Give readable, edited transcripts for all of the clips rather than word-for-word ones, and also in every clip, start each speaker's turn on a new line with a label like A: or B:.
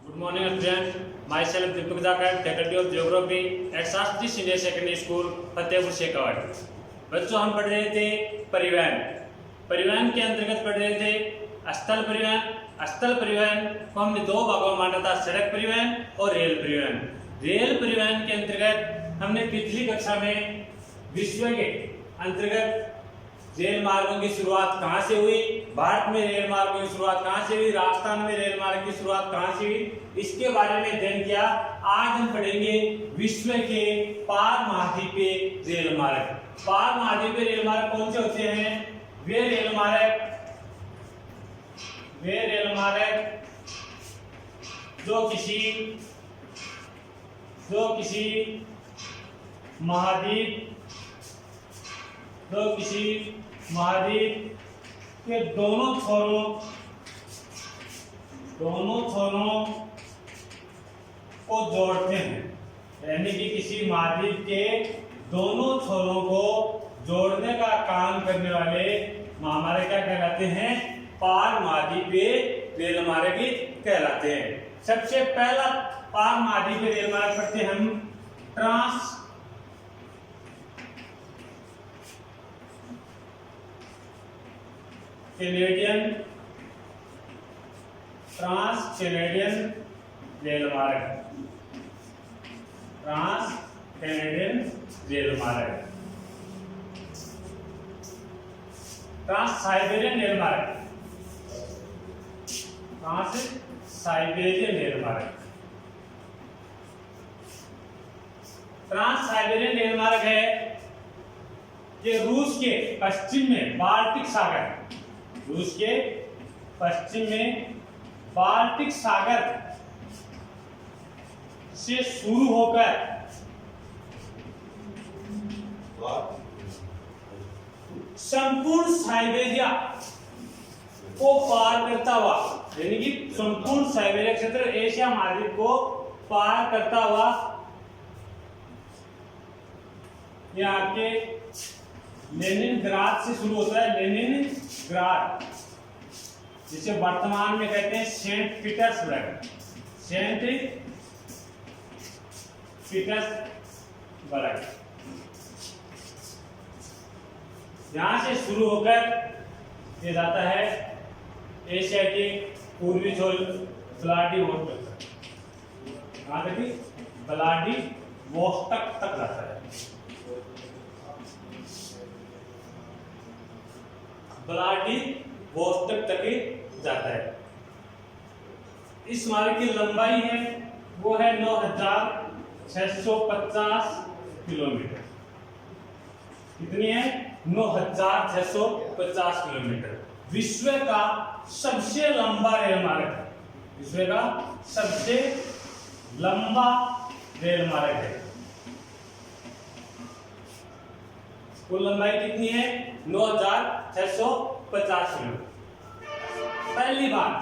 A: Good morning, friends. Myself Deepak Zakar, Faculty of Geography at Shastri senior secondary school Fatehpur Shekhawati. बच्चों, हम पढ़ रहे थे परिवहन। परिवहन के अंतर्गत पढ़ रहे थे स्थल परिवहन। स्थल परिवहन को हमने दो भागों में बांटा था, सड़क परिवहन और रेल परिवहन। रेल परिवहन के अंतर्गत हमने पिछली कक्षा में विश्व के अंतर्गत रेल मार्गों की शुरुआत कहाँ से हुई, भारत में रेल मार्गों की शुरुआत कहाँ से हुई, राजस्थान में रेल मार्ग की शुरुआत कहाँ से हुई, इसके बारे में अध्ययन किया। आज हम पढ़ेंगे विश्व के पार महाद्वीपीय रेल मार्ग। पार महाद्वीपीय रेल मार्ग कौन से होते हैं? वे रेल मार्ग जो किसी महाद्वीप के दोनों छोरों को जोड़ते हैं, यानी कि किसी महाद्वीप के दोनों छोरों को जोड़ने का काम करने वाले महामार्ग क्या कहलाते हैं? पार महाद्वीपीय रेल मार्ग कहलाते हैं। सबसे पहला पार महाद्वीपीय रेल मार्ग पढ़ते हैं हम ट्रांस कैनेडियन रेल मार्ग। ट्रांस कैनेडियन रेल मार्ग। ट्रांस साइबेरियन रेल मार्ग। ट्रांस साइबेरियन रेल मार्ग। ट्रांस साइबेरियन रेल मार्ग है कि रूस के पश्चिम में बाल्टिक सागर, रूस के पश्चिम में बाल्टिक सागर से शुरू होकर संपूर्ण साइबेरिया को पार करता हुआ, यानी कि संपूर्ण साइबेरिया क्षेत्र एशिया महाद्वीप को पार करता हुआ यहाँ के लेनिनग्राद से शुरू होता है। लेनिनग्राद, जिसे वर्तमान में कहते हैं सेंट पीटर्सबर्ग। यहां से शुरू होकर ये जाता है एशिया के पूर्वी छोर व्लादिवोस्तोक तक। कहां तक? व्लादिवोस्तोक तक जाता है। व्लादिवोस्तोक तक जाता है। इस मार्ग की लंबाई है वो है 9,650 किलोमीटर। कितनी है? 9,650 किलोमीटर। विश्व का सबसे लंबा रेल मार्ग है। विश्व का सबसे लंबा रेल मार्ग है। कुल लंबाई कितनी है? 9,650 किलोमीटर। पहली बार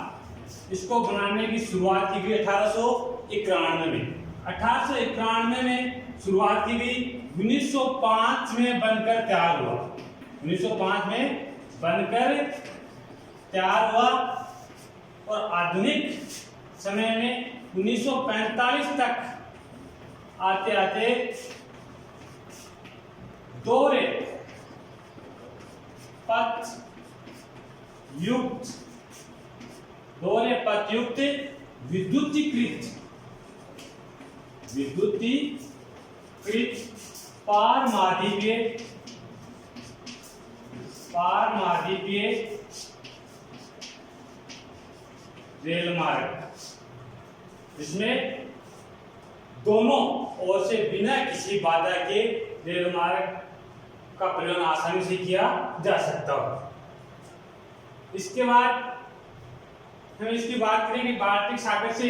A: इसको बनाने की शुरुआत की गई 1891 में। 1891 में शुरुआत की गई, 1905 में बनकर तैयार हुआ। 1905 में बनकर तैयार हुआ और आधुनिक समय में 1945 तक आते आते दोहरे पथ युक्त विद्युतीकृत पार महाद्वीपीय रेल मार्ग, जिसमें दोनों ओर से बिना किसी बाधा के रेल मार्ग का परिवहन आसानी से किया जा सकता हो। इसके बाद हम इसकी बात करें कि बाल्टिक सागर से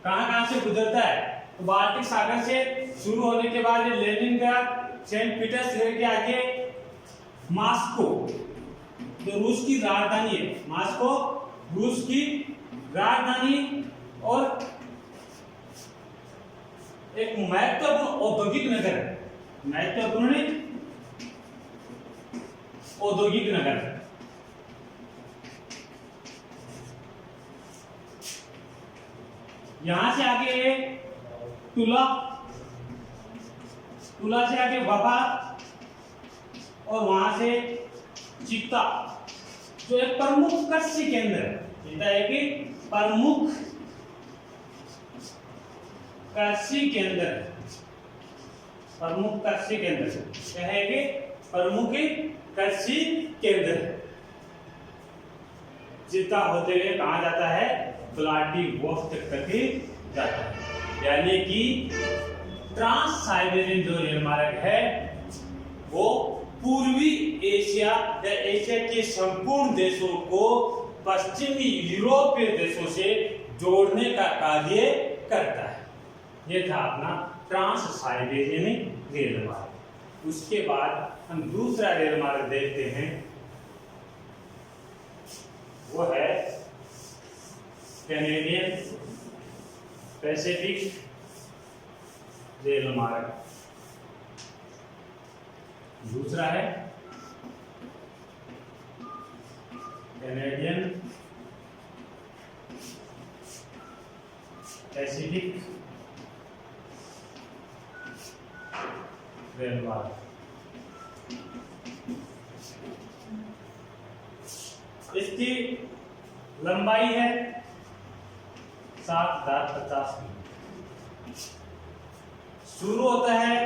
A: कहां से गुजरता है। तो बाल्टिक सागर से शुरू होने के बाद लेनिनग्राद, सेंट पीटर्सबर्ग के आगे मॉस्को, जो रूस की राजधानी है, मॉस्को रूस की राजधानी और एक महत्वपूर्ण औद्योगिक नगर है। महत्वपूर्ण औद्योगिक नगर यहां से आगे है तुला, तुला से आगे वफा, और वहां से चित्ता, जो एक प्रमुख कृषि केंद्र है कि प्रमुख कृषि केंद्र, प्रमुख कृषि केंद्र क्या है कि प्रमुख कृषि केंद्र। चित्ता होते हुए कहा जाता है व्लादिवोस्तोक तक जाता है। यानी कि ट्रांस साइबेरियन जो रेल मार्ग है वो पूर्वी एशिया या एशिया के संपूर्ण देशों को पश्चिमी यूरोपीय देशों से जोड़ने का कार्य करता है। ये था अपना ट्रांस साइबेरियन रेल मार्ग। उसके बाद हम दूसरा रेल मार्ग देखते हैं, वो है कैनेडियन पैसिफिक रेल मार्ग। दूसरा है कैनेडियन पैसिफिक रेल मार्ग। इसकी लंबाई है 7,050 मीटर। शुरू होता है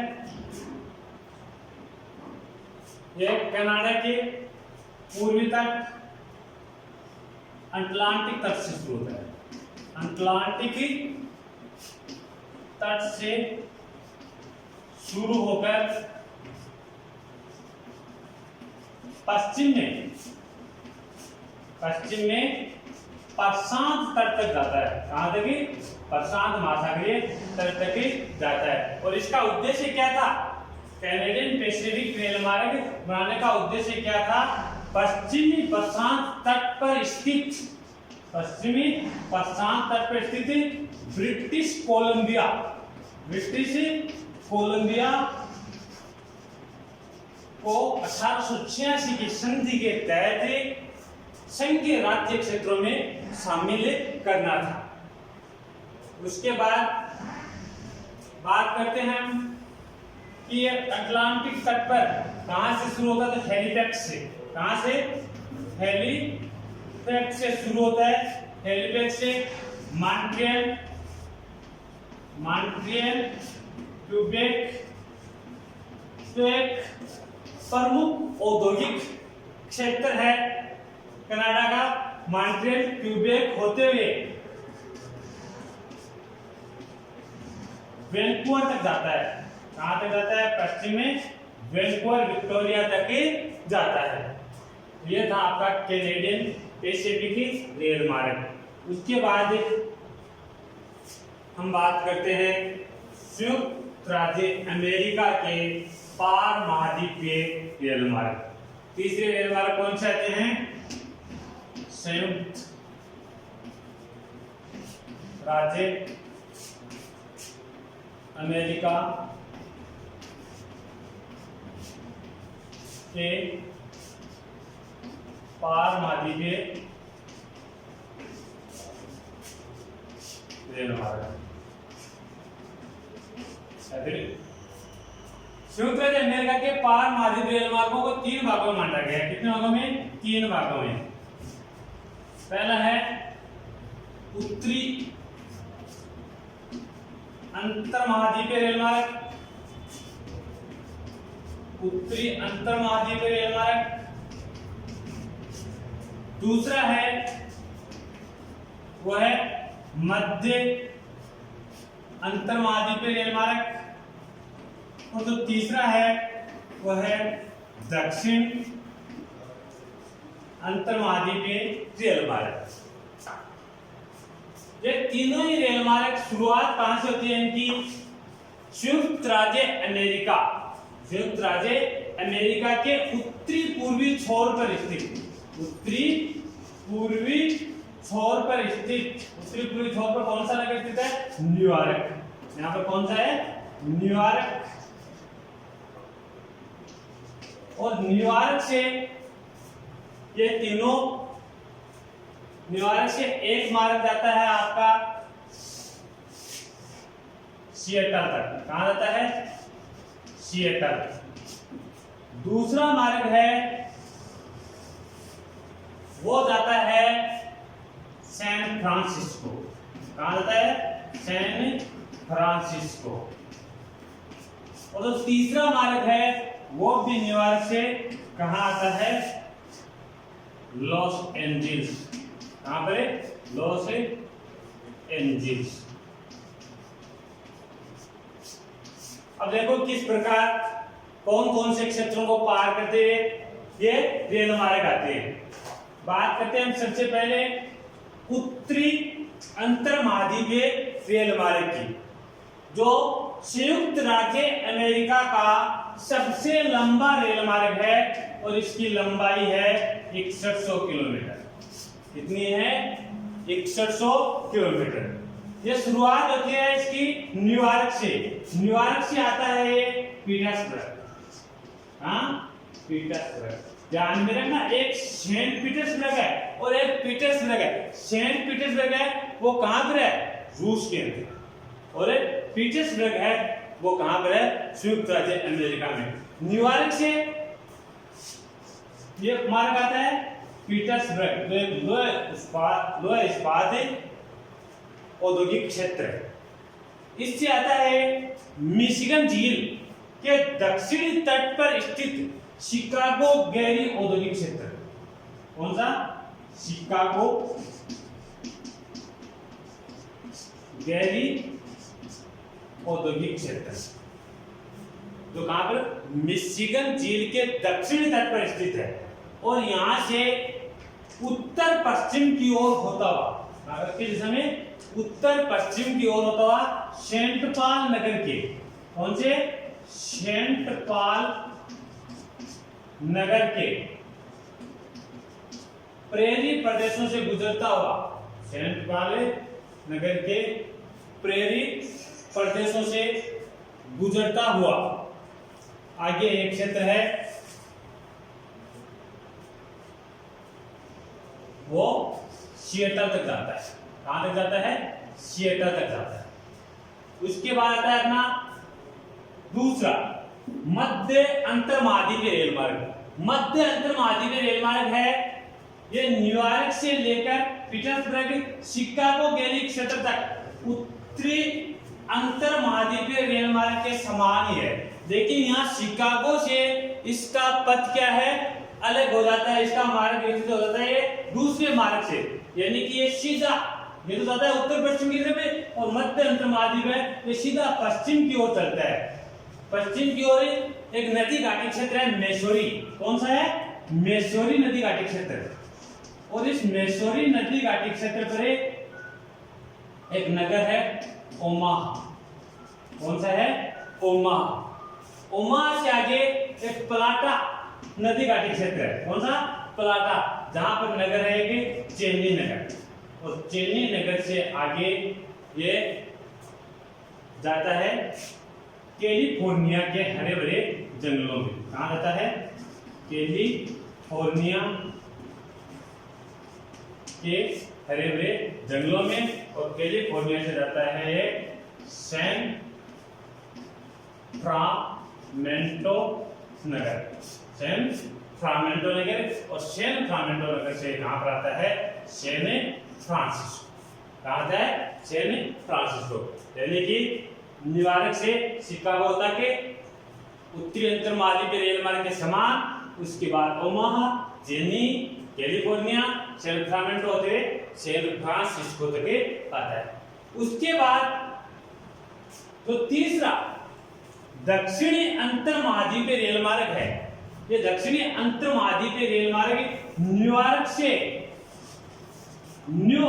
A: यह कनाडा के पूर्वी तट अटलांटिक तट से शुरू होता है। अटलांटिक तट से शुरू होकर पश्चिम में प्रशांत तट तक जाता है। कहां तक? प्रशांत महासागरीय तट तक जाता है। और इसका उद्देश्य क्या था? कैनेडियन पैसिफिक रेल मार्ग बनाने का उद्देश्य क्या था? पश्चिमी प्रशांत तट पर स्थित ब्रिटिश कोलंबिया को 1886 की संधि के तहत संघीय राज्य क्षेत्रों में शामिल करना था। उसके बाद बात करते हैं हम कि ये अटलांटिक तट पर कहां से शुरू होता है? तो हैलिफैक्स से। कहां से? हैलिफैक्स से शुरू होता है। हैलिफैक्स से मॉन्ट्रियल क्यूबेक जो एक प्रमुख औद्योगिक क्षेत्र है कनाडा का, मॉन्ट्रियल क्यूबेक होते हुए वैंकूवर तक जाता है। कहां तक जाता है? पश्चिम में वैंकूवर विक्टोरिया तक जाता है। यह था आपका कैनेडियन पैसिफिक रेल मार्ग। उसके बाद हम बात करते हैं संयुक्त राज्य अमेरिका के पार महाद्वीपीय रेल मार्ग। तीसरे रेल मार्ग कौन से आते हैं? संयुक्त राज्य अमेरिका के पार महाद्वीपीय रेल मार्ग। संयुक्त राज्य अमेरिका के पार महाद्वीपीय रेल मार्गों को 3 भागों में बांटा गया है। कितने भागों में? 3 भागों में। पहला है उत्तरी अंतर महाद्वीपीय रेल मार्ग, उत्तरी अंतर महाद्वीपीय रेल मार्ग। दूसरा है वो है मध्य अंतर महाद्वीपीय रेल मार्ग, और जो तीसरा है वो है दक्षिण अंतर महाद्वीपीय रेल मार्ग। ये तीनों ही रेल मार्ग शुरुआत कहां से होती है इनकी? संयुक्त राज्य अमेरिका के उत्तरी पूर्वी छोर पर स्थित, उत्तरी पूर्वी छोर पर कौन सा नगर स्थित है? न्यूयॉर्क। यहाँ पर कौन सा है? न्यूयॉर्क। और न्यूयॉर्क से ये तीनों, न्यूयॉर्क से एक मार्ग जाता है आपका सिएटल तक। कहां जाता है? सिएटल। दूसरा मार्ग है वो जाता है सैन फ्रांसिस्को। कहां जाता है? San Francisco. और जो तीसरा मार्ग है वो भी न्यूयॉर्क से कहां आता है? Los Angeles. कहां पर है? Los Angeles. अब देखो किस प्रकार कौन कौन से क्षेत्रों को पार करते हुए ये रेल मार्ग आते हैं। बात करते हैं हम सबसे पहले उत्तरी अंतरमहाद्वीपीय रेल मार्ग की, जो संयुक्त राज्य अमेरिका का सबसे लंबा रेल मार्ग है और इसकी लंबाई है 6100 किलोमीटर। कितनी है? 6100 किलोमीटर। ये शुरुआत होती है इसकी न्यूयॉर्क से। न्यूयॉर्क से आता है ये पीटर्सबर्ग। पीटर्सबर्ग ध्यान में रखना, एक सेंट पीटर्सबर्ग है और एक पीटर्सबर्ग है। सेंट पीटर्सबर्ग है वो कहां पर है? रूस के अंदर। और एक पीटर्सबर्ग है वो कहां पर है? संयुक्त राज्य अमेरिका में। न्यूयॉर्क से ये मार्ग आता है पीटर्सबर्ग, जो एक लोह इस्पात औद्योगिक क्षेत्र है। इससे आता है मिशिगन झील के दक्षिणी तट पर स्थित शिकागो गैरी औद्योगिक क्षेत्र। कौन सा? शिकागो गैरी औद्योगिक क्षेत्र, जो कहां पर? मिशिगन झील के दक्षिणी तट पर स्थित है। और यहां से उत्तर पश्चिम की ओर होता हुआ, किस दिशा में? उत्तर पश्चिम की ओर होता हुआ सेंट पॉल नगर के, कौन से? सेंट पॉल नगर के प्रेरी प्रदेशों से गुजरता हुआ, सेंट पॉल नगर के प्रेरी प्रदेशों से गुजरता हुआ आगे एक क्षेत्र है वो सिएटल तक जाता है। कहां तक जाता है? सिएटल तक जाता है। उसके बाद आता है अपना दूसरा मध्य अंतरमहाद्वीपीय रेल मार्ग। मध्य अंतरमहाद्वीपीय रेल मार्ग है ये न्यूयॉर्क से लेकर पीटर्सबर्ग शिकागो गैरी क्षेत्र तक उत्तरी अंतरमहाद्वीपीय रेल मार्ग के समान ही है। देखिए यहाँ शिकागो से इसका पथ क्या है? अलग हो जाता है, इसका मार्ग विकसित हो जाता है ये दूसरे मार्ग से, यानी कि ये सीधा, ये तो जाता है उत्तर पश्चिम की तरफ और मध्य अंतरमहाद्वीप है ये सीधा पश्चिम की ओर चलता है। पश्चिम की ओर एक नदी घाटी क्षेत्र है मेसोरी। कौन सा है? मेसोरी नदी घाटी क्षेत्र। और इस मेसोरी नदी घाटी क्षेत्र पर एक नगर है ओमाहा। कौन सा है? ओमाहा। ओमाहा से आगे एक प्लाटा नदी घाटी क्षेत्र है। कौन सा? प्लाटा, जहां पर नगर है कि चेन्नई नगर। और चेन्नई नगर से आगे ये जाता है कैलिफोर्निया के हरे भरे जंगलों में। कहां जाता है? कैलिफोर्निया के हरे भरे जंगलों में। और कैलिफोर्निया से जाता है ये सैन फ्रामेंटो नगर। सैन फ्रामेंटो नगर। और सैन फ्रामेंटो नगर से कहां पर आता है? San Francisco. कहां आता है? San Francisco. यानी कि न्यूयॉर्क से शिकागो तक के उत्तरी अंतरमहाद्वीपीय रेल मार्ग के समान। उसके बाद ओमाहा, चेन्नई, कैलिफोर्निया, सैन फ्रामेंटो होते हुए सैन फ्रांसिस्को तक आता है। उसके बाद जो तीसरा दक्षिणी अंतरमहाद्वीपीय रेल मार्ग है, ये दक्षिणी अंतरमहाद्वीपीय रेल मार्ग न्यूयॉर्क से न्यू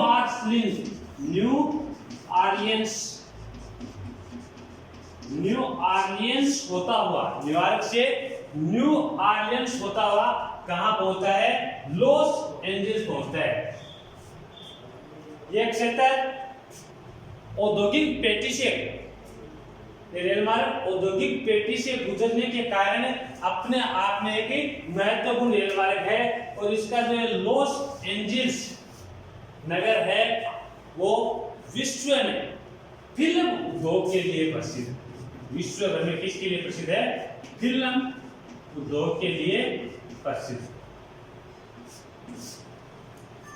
A: ऑरलियंस होता हुआ, न्यूयॉर्क से न्यू ऑरलियंस होता हुआ कहां पहुंचता है? लॉस एंजिल्स पहुंचता है। यह क्षेत्र औद्योगिक पेटी से, रेल मार्ग औद्योगिक पेटी से गुजरने के कारण अपने आप में एक महत्वपूर्ण रेल मार्ग है। और इसका जो लॉस एंजिल्स नगर है वो विश्व में फिल्म उद्योग के लिए प्रसिद्ध है। विश्व भर में किसके लिए प्रसिद्ध है? फिल्म उद्योग के लिए प्रसिद्ध।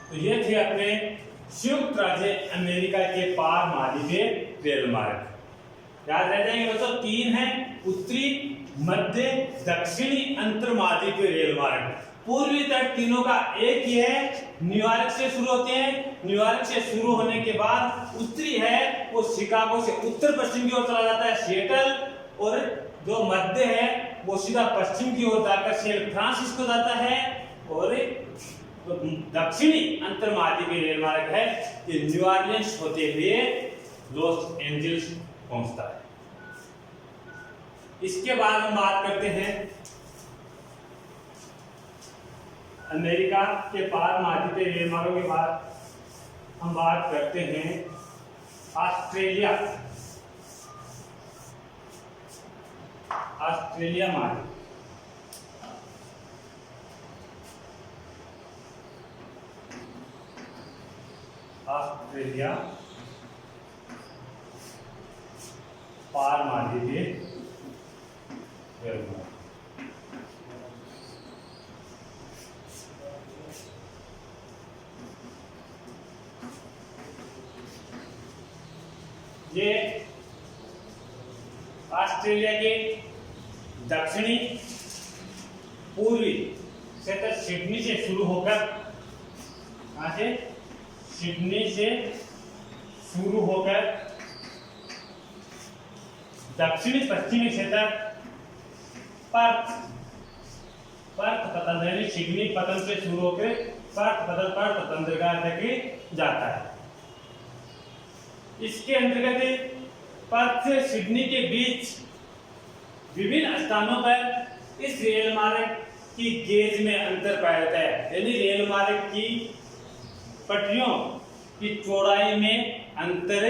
A: तो ये थे अपने संयुक्त राज्य अमेरिका के पार महाद्वीपीय रेल मार्ग। याद रह जाएंगे बच्चों, 3 है, उत्तरी, मध्य, दक्षिणी अंतर्महाद्वीपीय रेल मार्ग। पूर्वी तट तीनों का एक ही है, न्यूयॉर्क से शुरू होते हैं। न्यूयॉर्क से शुरू होने के बाद उत्तरी है वो शिकागो से उत्तर पश्चिम की ओर चला जाता है सिएटल, और जो मध्य है वो सीधा पश्चिम की ओर जाकर सैन फ्रांसिस्को जाता है, और तो दक्षिणी अंतर्महाद्वीपीय रेल मार्ग है ये न्यू ऑरलियंस होते हुए लॉस एंजल्स पहुंचता है। इसके बाद हम बात करते हैं अमेरिका के पार महाद्वीपीय रेल मार्गों के बाद हम बात करते हैं ऑस्ट्रेलिया मार्ग। ऑस्ट्रेलिया पार महाद्वीपीय रेल मार्ग। ये ऑस्ट्रेलिया के दक्षिणी पूर्वी क्षेत्र सिडनी से शुरू होकर, कहां से? सिडनी से शुरू होकर दक्षिणी पश्चिमी क्षेत्र पर्थ पतन, सिडनी पतन से शुरू होकर पर्थ बंदरगाह तक जाता है। इसके अंतर्गत पर्थ से सिडनी के बीच विभिन्न स्थानों पर इस रेल मार्ग की गेज में अंतर पाया जाता है, यानी रेल मार्ग की पटरियों की चौड़ाई में अंतर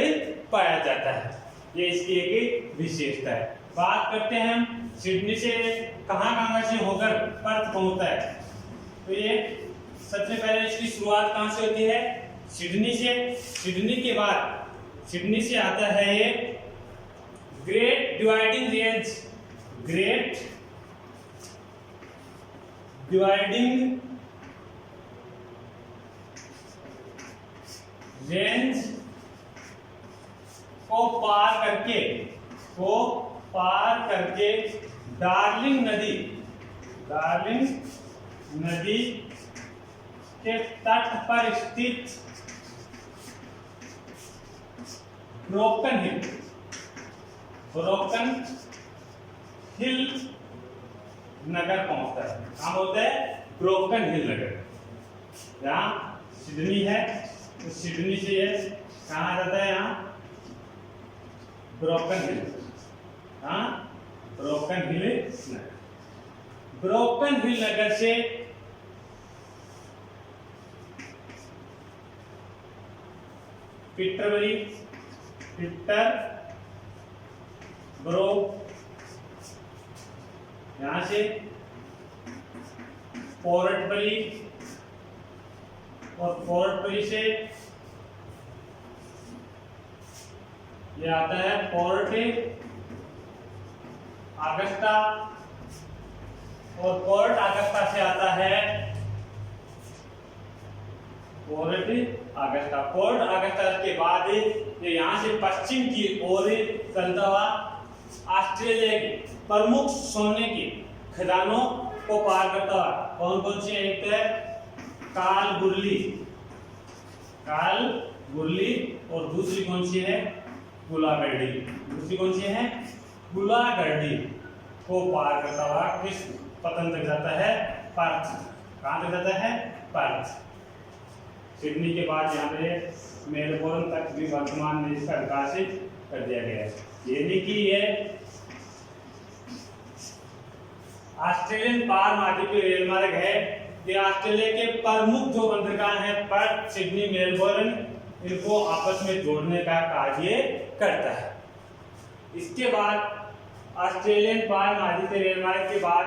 A: पाया जाता है। ये इसकी एक विशेषता है। बात करते हैं हम सिडनी से कहां से होकर पर्थ पहुंचता है, तो ये सबसे पहले इसकी शुरुआत कहां से होती है? सिडनी से। सिडनी के बाद सिडनी से आता है ये ग्रेट डिवाइडिंग रेंज को पार करके डार्लिंग नदी के तट पर स्थित ब्रोकन हिल नगर पहुंचता है। कहां होता है? ब्रोकन हिल नगर। यहाँ सिडनी है तो सिडनी से ये कहां जाता है? यहाँ ब्रोकन हिल नगर। ब्रोकन हिल नगर से पिटरबरो, यहां से पोर्टबरी, और पोर्टबरी से ये आता है पोर्ट ऑगस्टा, और पोर्ट ऑगस्टा से आता है पोर्ट ऑगस्टा के बाद ये यहाँ से पश्चिम की ओर चलता हुआ ऑस्ट्रेलिया के प्रमुख सोने के खदानों को पार करता हुआ कौन कौन से? एक है कालगुरली, और दूसरी कौन सी है? गुलागर्डी को पार करता हुआ किस पतन तक जाता है? पर्थ। कहां तक जाता है? पर्थ। सिडनी के बाद यहाँ पे मेलबोर्न तक भी वर्तमान में इसका विकास कर दिया गया है। यानी कि ये ऑस्ट्रेलियन पार महाद्वीपीय रेल मार्ग है। ये ऑस्ट्रेलिया के प्रमुख जो बंदरगाह हैं पर्थ, सिडनी, मेलबोर्न, इनको आपस में जोड़ने का कार्य करता है। इसके बाद ऑस्ट्रेलियन पार महाद्वीपीय रेल मार्ग के बाद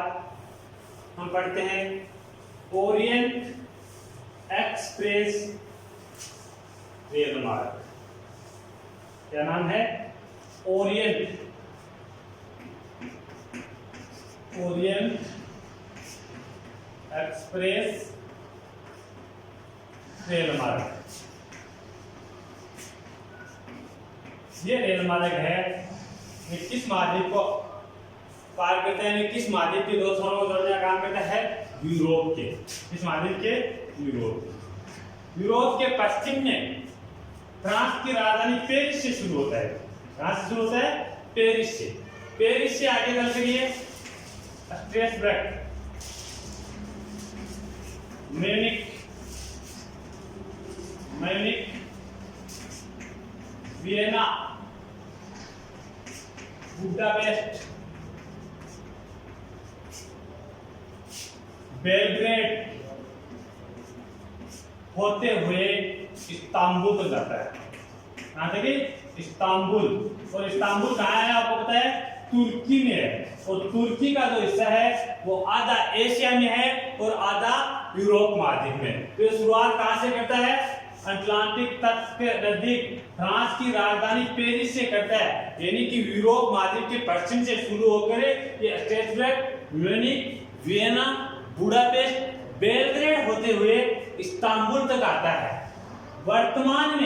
A: हम पढ़ते हैं ओरिएंट एक्सप्रेस रेल मार्ग। क्या नाम है? ओरिएंट एक्सप्रेस रेल मार्ग। ये रेल मार्ग है, ये किस महाद्वीप को पार करते हैं? किस महाद्वीप के दो छोरों को जोड़ने का काम करता है? यूरोप के। किस महाद्वीप के? यूरोप के पश्चिम में फ्रांस की राजधानी पेरिस से शुरू होता है। कहां से शुरू होता है? पेरिस से। पेरिस से आगे चल कर ये Strasbourg, Munich, Vienna, Budapest, Belgrade होते हुए इस्तांबुल तक जाता है। कहां तक? इस्तांबुल। और इस्तांबुल कहाँ है आपको पता है? तुर्की में है। और तुर्की का जो हिस्सा है वो आधा एशिया में है और आधा यूरोप महाद्वीप में। तो शुरुआत कहां से करता है? अटलांटिक तट के नजदीक फ्रांस की राजधानी पेरिस से करता है, यानी कि यूरोप महाद्वीप के पश्चिम से शुरू होकर ये Strasbourg, Munich, Vienna, Budapest, Belgrade होते हुए इस्तांबुल तक आता है। वर्तमान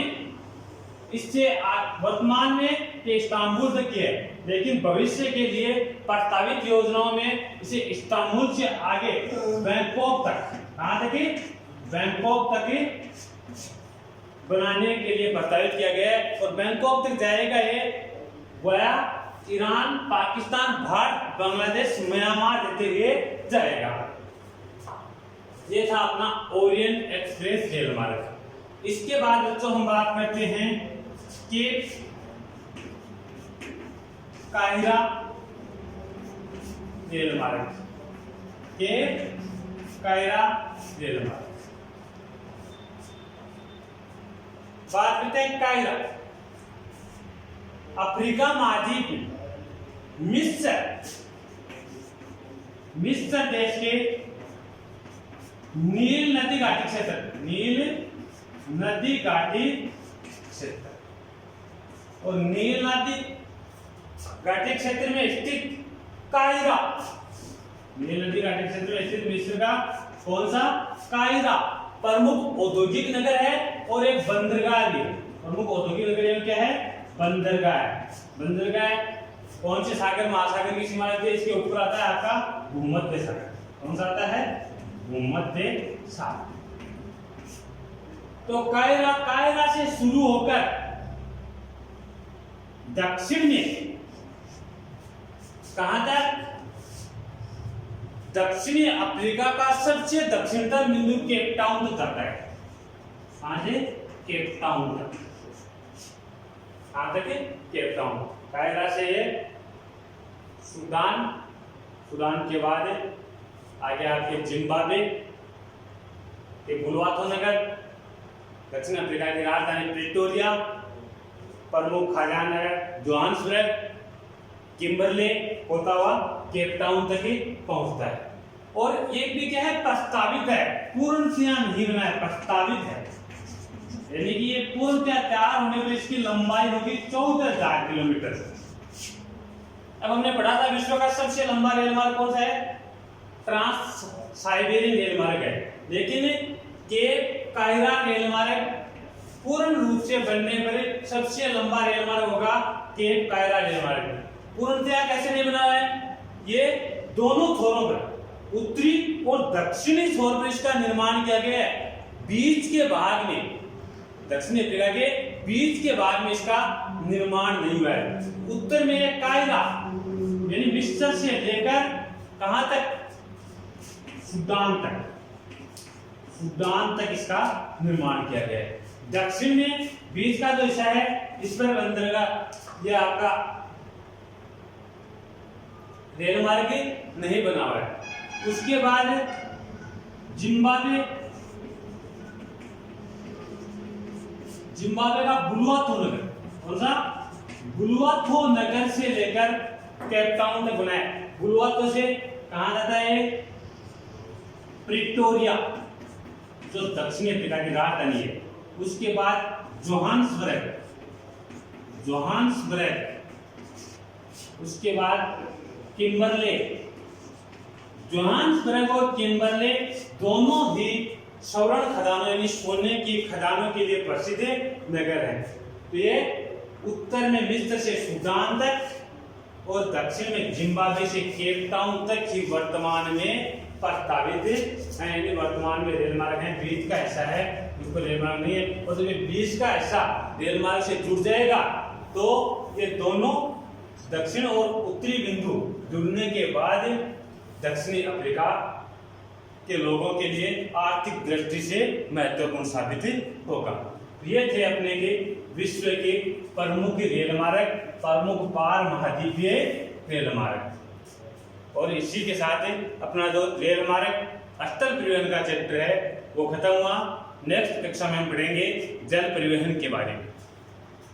A: में ये इस्तांबुल तक ही है, लेकिन भविष्य के लिए प्रस्तावित योजनाओं में इसे इस्तांबुल से आगे बैंकॉक तक, कहां तक? बैंकॉक तक बनाने के लिए प्रस्तावित किया गया है। और बैंकॉक तक जाएगा ये via Iran, Pakistan, Bharat, Bangladesh, Myanmar देते हुए जाएगा। ये था अपना ओरिएंट एक्सप्रेस रेल मार्ग। इसके बाद बच्चों हम बात करते हैं केप काहिरा रेल मार्ग। केप काहिरा रेल मार्ग। बात करते हैं काहिरा। अफ्रीका महाद्वीप में मिस्र देश के नील नदी घाटी क्षेत्र और नील नदी घाटी क्षेत्र में स्थित काहिरा, नील नदी घाटी क्षेत्र में स्थित मिस्र का कौन सा? काहिरा प्रमुख औद्योगिक नगर है और एक बंदरगाह भी है। प्रमुख औद्योगिक नगर क्या है? बंदरगाह है। बंदरगाह कौन से सागर, महासागर की सीमा रहती है? इसके ऊपर आता है आपका भूमध्य सागर। कौन सा आता है? भूमध्य सागर। तो काहिरा से शुरू होकर दक्षिण में कहां तक? दक्षिणी अफ्रीका का सबसे दक्षिणतम बिंदु केप टाउन तक जाता है। कहां से? केप टाउन तक। कहां तक? Cape Town. काहिरा से ये सूडान के बाद आगे आपके जिम्बाब्वे, बुलवातो नगर, दक्षिण अफ्रीका की राजधानी प्रिटोरिया, प्रमुख खजाना नगर जोहान्सबर्ग, किम्बरले होता हुआ केप टाउन तक ही पहुंचता है। और ये भी क्या है? प्रस्तावित है, पूर्ण सीमा नहीं बना है, प्रस्तावित है। यानी कि ये पूर्णतः तैयार होने पर इसकी लंबाई होगी 14,000 किलोमीटर। अब हमने पढ़ा था विश्व का सबसे लंबा रेल मार्ग कौन सा है? ट्रांस साइबेरियन रेल मार्ग है। लेकिन केप काहिरा रेल मार्ग पूर्ण रूप से बनने पर सबसे लंबा रेल मार्ग होगा केप काहिरा रेल मार्ग। पूर्णतया कैसे नहीं बना है? ये दोनों छोरों पर, उत्तरी और दक्षिणी छोर पर इसका निर्माण किया गया है। बीच के भाग में, दक्षिणी अफ्रीका के बीच के भाग में इसका निर्माण नहीं हुआ है। उत्तर में एक काहिरा यानी मिस्र से लेकर कहां तक? सूडान तक इसका निर्माण किया गया है। दक्षिण में बीच का जो हिस्सा है इस पर बंदरगाह, यह आपका रेल मार्ग नहीं बना हुआ है। उसके बाद जिम्बाब्वे का बुलवातो नगर, कौन सा? बुलवातो नगर से लेकर केप टाउन तक बना है। बुलवातो से कहां जाता है? प्रिटोरिया जो दक्षिणी अफ्रीका की राजधानी है। उसके बाद जोहान्सबर्ग जोहान्सबर्ग, उसके बाद किम्बरले। जोहान्सबर्ग और किम्बरले दोनों ही स्वर्ण खदानों यानी सोने की खदानों के लिए प्रसिद्ध नगर है। तो ये उत्तर में मिस्र से सूडान तक और दक्षिण में जिम्बाब्वे से केप टाउन तक ही वर्तमान में प्रस्तावित है, यानी वर्तमान में रेल मार्ग है। बीच का हिस्सा है जिसको रेल मार्ग नहीं है, और जब बीच का हिस्सा रेल मार्ग से जुड़ जाएगा तो ये दोनों दक्षिण और उत्तरी बिंदु जुड़ने के बाद दक्षिणी अफ्रीका के लोगों के लिए आर्थिक दृष्टि से महत्वपूर्ण साबित होगा। ये थे अपने के विश्व के प्रमुख रेल मार्ग, प्रमुख पार महाद्वीपीय रेल मार्ग। और इसी के साथ अपना जो रेल मार्ग स्थल परिवहन का चैप्टर है वो खत्म हुआ। नेक्स्ट कक्षा में हम पढ़ेंगे जल परिवहन के बारे में।